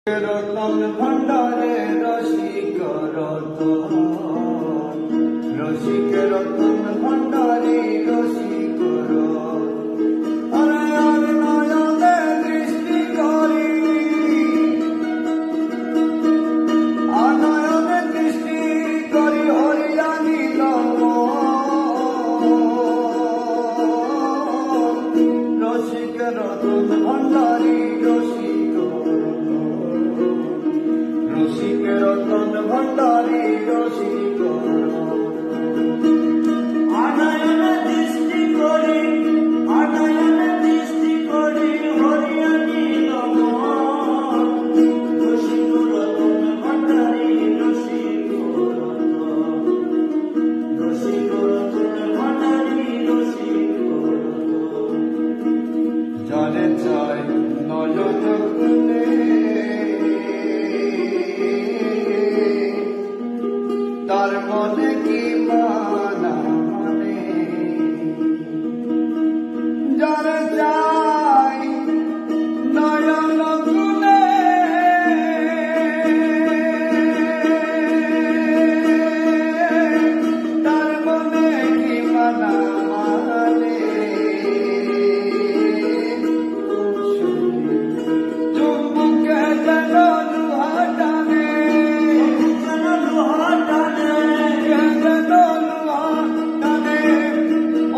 রতন ভণ্ডারে রসিক রতন, রসিক রতন ভণ্ডারে রসিক রতন। আর নয়নে দৃষ্টি করি, নয়নে দৃষ্টি করি হরিয়ানি রসিক রতন ভণ্ডারে রসিক রসিক রতন ভণ্ডারে রসিক আনয়ন দৃষ্টি করি, আনয়ন দৃষ্টি করি হরিয়ানি নমন। রসিক রতন ভণ্ডারে রসিক রতন, রসিক রতন ভণ্ডারে রসিক রতন। যারে চাই নয়ন গুণে, তার মনে কি মানা মানে, যারে চাই নয়ন গুণে, তার মনে কি মানা মানে। চুম্বুকে যেন লোহা টানে, যেন লোহা টানে, যেন লোহা টানে,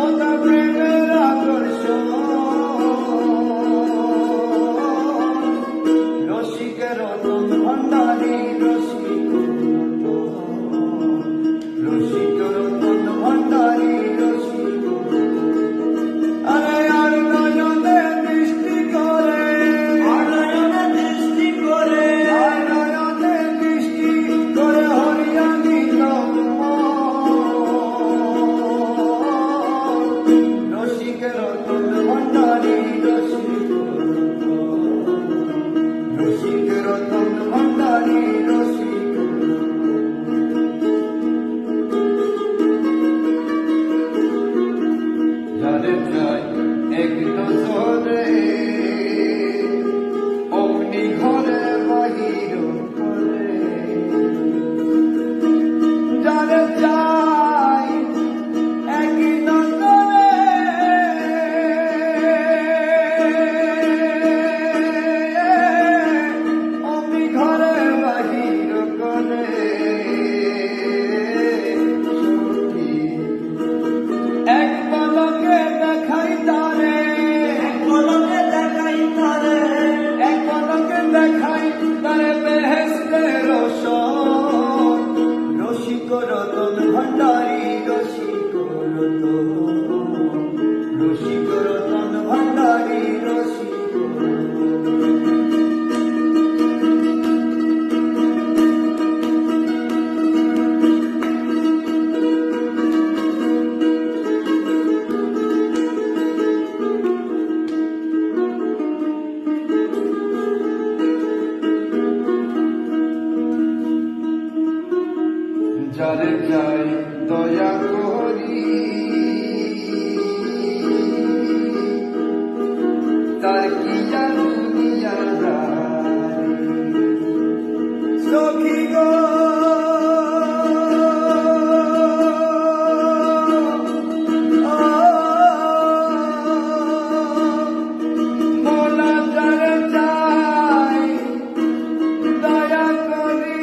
ওটা প্রেমের আকর্ষণ। রসিক রতন ভণ্ডারে রসিক রতন, রসিক রতন ভণ্ডারে রসিক রতন। আরে আর নয়নে দৃষ্টি করে, আনয়ন দৃষ্টি করে, আর নয়নে দৃষ্টি করে হরিয়ানি রসিক রতন ভণ্ডারে রসিক রতন, রসিক রতন ভণ্ডারে রসিক যারে চাই এক নজরে, অগ্নি ঘরে বাহির করে। যারে চাই এক নজরে, অগ্নি ঘরে বাহির করে। এক পলকে দেখাই তারে, এক পলকে দেখাই তারে, এক পলকে দেখাই তারে বেহেশতের রসন। রসিক রতন ভণ্ডারে রসিক রতন, রসিক রতন ভণ্ডারে রসিক রতন। যারে চাই দয়া করি, তার কি জানো নিয়া যায়। সখী গো মোলা যারে চাই দয়া করি,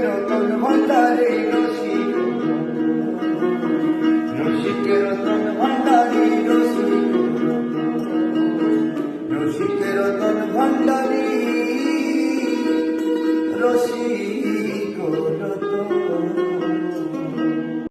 রতন ভান্ডারে